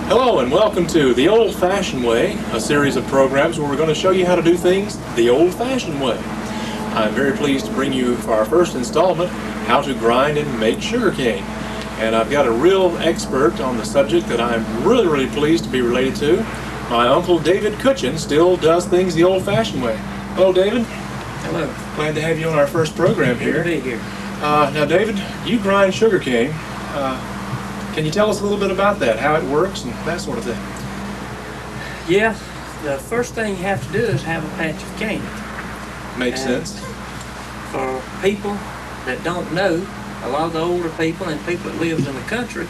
Hello and welcome to The Old-Fashioned Way, a series of programs where we're going to show you how to do things the old-fashioned way. I'm very pleased to bring you for our first installment, how to grind and make sugarcane. And I've got a real expert on the subject that I'm really pleased to be related to. My uncle David Cutchen still does things the old-fashioned way. Hello, David. Hello. Glad to have you on our first program here. Good to be here. Now, David, you grind sugarcane. Can you tell us a little bit about that, how it works and that sort of thing? Yeah, the first thing you have to do is have a patch of cane. Makes sense. For people that don't know, a lot of the older people and people that lives in the country,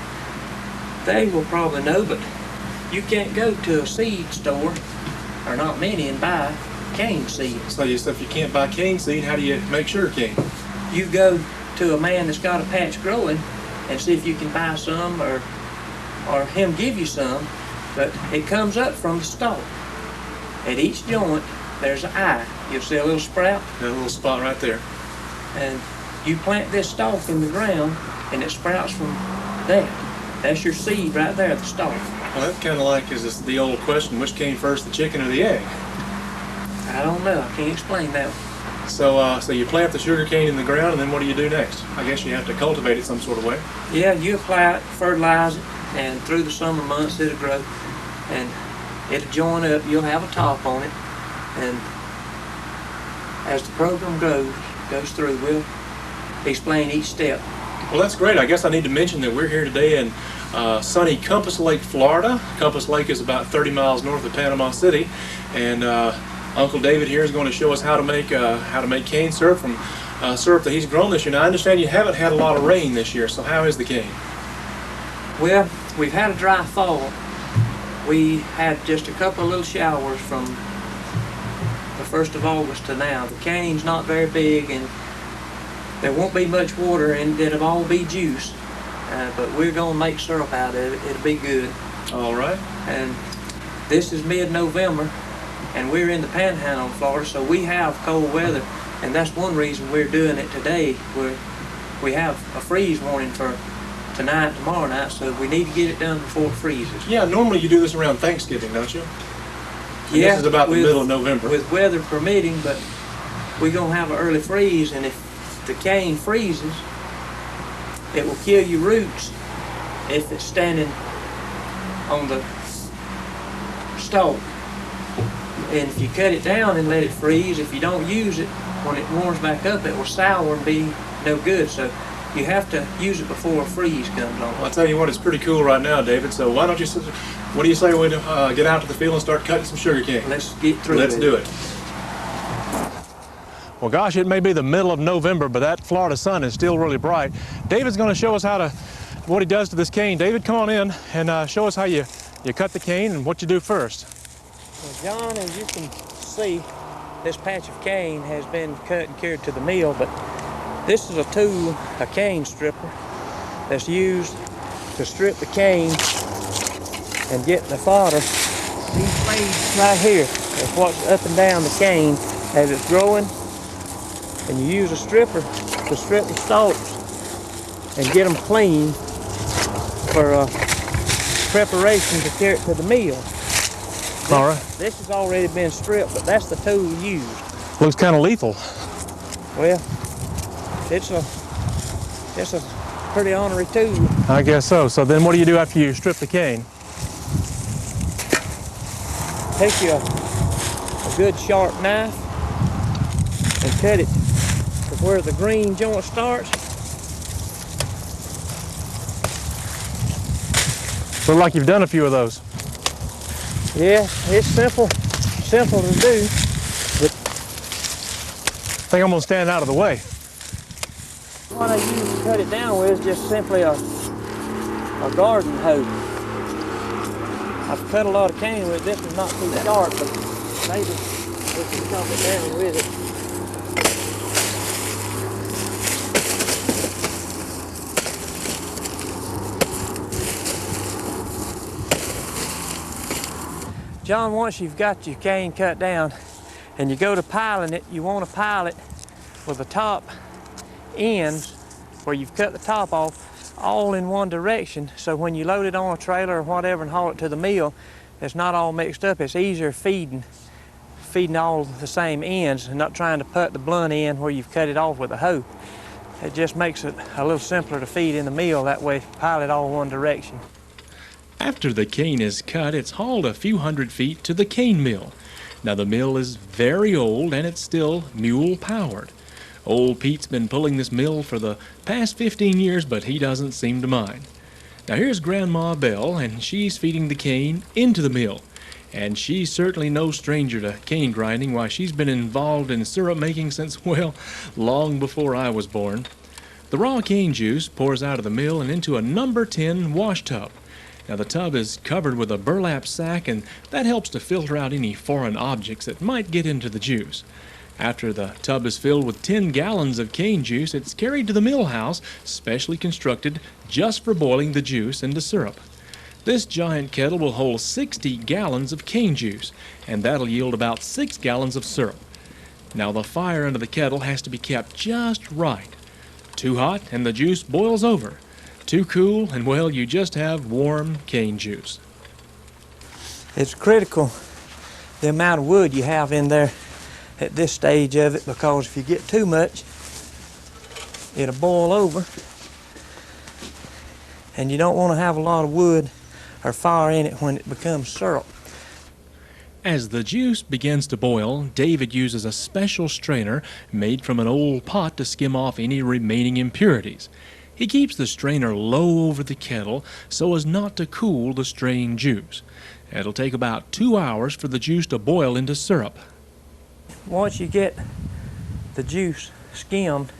they will probably know, but you can't go to a seed store, or not many, and buy cane seed. So if you can't buy cane seed, how do you make sugarcane? You go to a man that's got a patch growing and see if you can buy some or him give you some, but it comes up from the stalk. At each joint there's an eye. You'll see a little sprout. That little spot right there. And you plant this stalk in the ground and it sprouts from that. That's your seed right there, the stalk. Well, that's kind of like is the old question, which came first, the chicken or the egg? I don't know, I can't explain that. So you plant the sugarcane in the ground, and then what do you do next? I guess you have to cultivate it some sort of way. Yeah, you apply it, fertilize it, and through the summer months it'll grow, and it'll join up. You'll have a top on it, and as the program goes through, we'll explain each step. Well, that's great. I guess I need to mention that we're here today in sunny Compass Lake, Florida. Compass Lake is about 30 miles north of Panama City, and Uncle David here is going to show us how to make cane syrup from syrup that he's grown this year. Now, I understand you haven't had a lot of rain this year, so how is the cane? Well, we've had a dry fall. We had just a couple of little showers from the 1st of August to now. The cane's not very big, and there won't be much water, and it'll all be juice. But we're going to make syrup out of it. It'll be good. All right. And this is mid-November, and we're in the Panhandle of Florida, so we have cold weather, and that's one reason we're doing it today. We have a freeze warning for tonight, tomorrow night, so we need to get it done before it freezes. Yeah, normally you do this around Thanksgiving, don't you? Yeah, this is about the middle of November. With weather permitting, but we're going to have an early freeze, and if the cane freezes, it will kill your roots if it's standing on the stalk. And if you cut it down and let it freeze, if you don't use it, when it warms back up, it will sour and be no good. So you have to use it before a freeze comes on. Well, I'll tell you what, it's pretty cool right now, David. So why don't you, what do you say we get out to the field and start cutting some sugarcane? Let's get through it. Let's do it. Well, gosh, it may be the middle of November, but that Florida sun is still really bright. David's going to show us what he does to this cane. David, come on in and show us how you cut the cane and what you do first. Well, John, as you can see, this patch of cane has been cut and carried to the mill, but this is a tool, a cane stripper, that's used to strip the cane and get the fodder. These blades right here is what's up and down the cane as it's growing, and you use a stripper to strip the stalks and get them clean for preparation to carry it to the mill. All right. This has already been stripped, but that's the tool used. Looks kind of lethal. Well, it's a pretty ornery tool. I guess so. So then what do you do after you strip the cane? Take you a good sharp knife and cut it to where the green joint starts. Looks like you've done a few of those. Yeah, it's simple to do, but I think I'm gonna stand out of the way. what I use to cut it down with is just simply a garden hoe. I've cut a lot of cane with it. This is not too sharp, but maybe we can chop it down with it. John, once you've got your cane cut down and you go to piling it, you want to pile it with the top ends where you've cut the top off all in one direction, so when you load it on a trailer or whatever and haul it to the mill, it's not all mixed up. It's easier feeding all the same ends and not trying to put the blunt end where you've cut it off with a hoe. It just makes it a little simpler to feed in the mill, that way pile it all one direction. After the cane is cut, it's hauled a few hundred feet to the cane mill. Now the mill is very old and it's still mule powered. Old Pete's been pulling this mill for the past 15 years, but he doesn't seem to mind. Now here's Grandma Belle, and she's feeding the cane into the mill. And she's certainly no stranger to cane grinding. Why, she's been involved in syrup making since, well, long before I was born. The raw cane juice pours out of the mill and into a number 10 wash tub. Now the tub is covered with a burlap sack, and that helps to filter out any foreign objects that might get into the juice. After the tub is filled with 10 gallons of cane juice, it's carried to the mill house, specially constructed just for boiling the juice into syrup. This giant kettle will hold 60 gallons of cane juice, and that'll yield about 6 gallons of syrup. Now the fire under the kettle has to be kept just right. Too hot and the juice boils over. Too cool and, well, you just have warm cane juice. It's critical the amount of wood you have in there at this stage of it, because if you get too much, it'll boil over, and you don't want to have a lot of wood or fire in it when it becomes syrup. As the juice begins to boil, David uses a special strainer made from an old pot to skim off any remaining impurities. He keeps the strainer low over the kettle so as not to cool the strained juice. It'll take about 2 hours for the juice to boil into syrup. Once you get the juice skimmed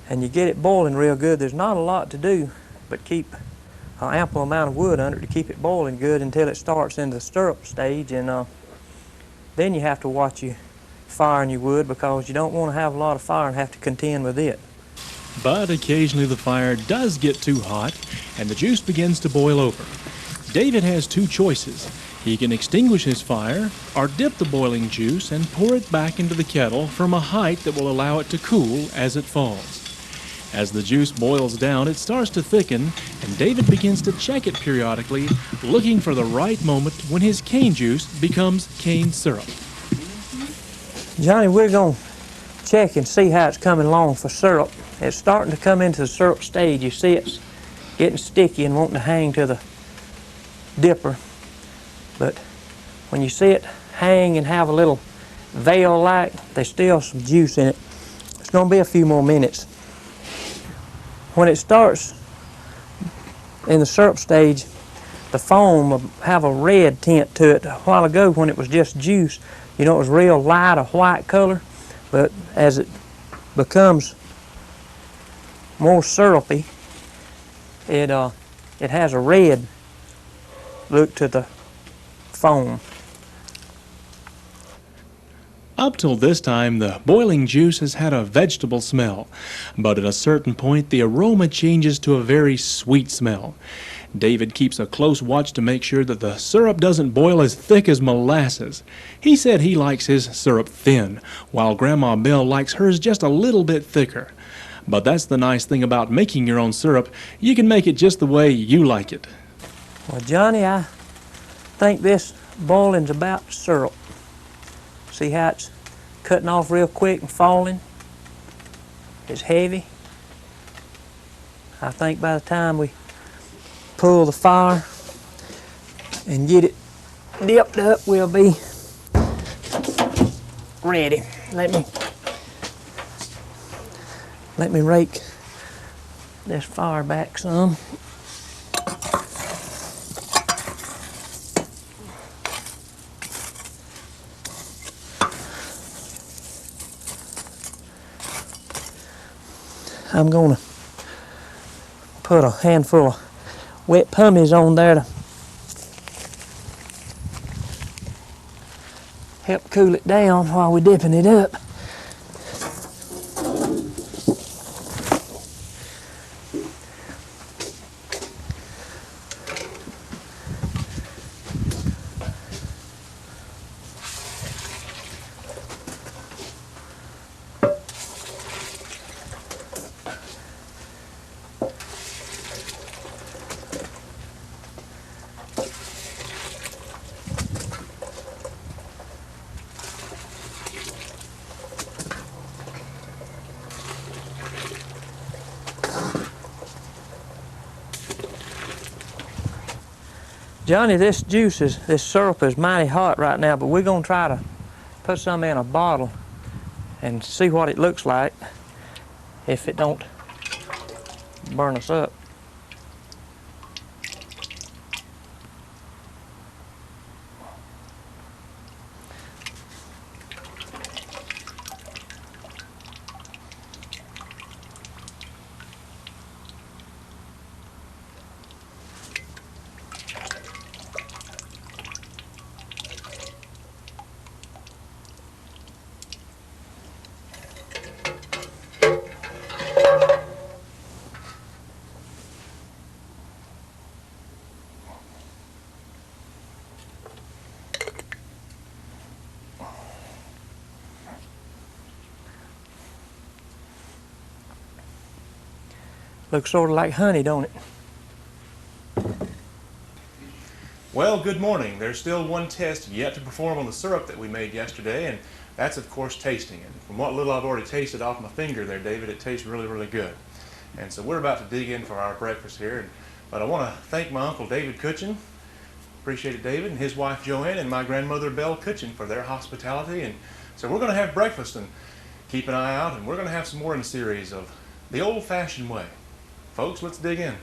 and you get it boiling real good, there's not a lot to do but keep an ample amount of wood under it to keep it boiling good until it starts into the syrup stage, and then you have to watch you firing your wood, because you don't want to have a lot of fire and have to contend with it. But occasionally the fire does get too hot and the juice begins to boil over. David has two choices. He can extinguish his fire or dip the boiling juice and pour it back into the kettle from a height that will allow it to cool as it falls. As the juice boils down, it starts to thicken, and David begins to check it periodically, looking for the right moment when his cane juice becomes cane syrup. Johnny, we're going to check and see how it's coming along for syrup. It's starting to come into the syrup stage. You see it's getting sticky and wanting to hang to the dipper. But when you see it hang and have a little veil-like, there's still some juice in it. It's going to be a few more minutes. When it starts in the syrup stage, the foam will have a red tint to it. A while ago, when it was just juice, you know, it was real light, a white color. But as it becomes more syrupy, it has a red look to the foam. Up till this time, the boiling juice has had a vegetable smell, but at a certain point, the aroma changes to a very sweet smell. David keeps a close watch to make sure that the syrup doesn't boil as thick as molasses. He said he likes his syrup thin, while Grandma Belle likes hers just a little bit thicker. But that's the nice thing about making your own syrup. You can make it just the way you like it. Well, Johnny, I think this boiling's about syrup. See how it's cutting off real quick and falling? It's heavy. I think by the time we pull the fire and get it dipped up, we'll be ready. Let me rake this fire back some. I'm going to put a handful of wet pummies on there to help cool it down while we're dipping it up. Johnny, this syrup is mighty hot right now, but we're gonna try to put some in a bottle and see what it looks like if it don't burn us up. Looks sort of like honey, don't it? Well, good morning. There's still one test yet to perform on the syrup that we made yesterday, and that's of course tasting it. From what little I've already tasted off my finger there, David, it tastes really, really good. And so we're about to dig in for our breakfast here, but I want to thank my Uncle David Cutchen. Appreciate it, David, and his wife Joanne, and my grandmother Belle Cutchen for their hospitality. And so we're going to have breakfast, and keep an eye out, and we're going to have some more in the series of the old-fashioned way. Folks, let's dig in.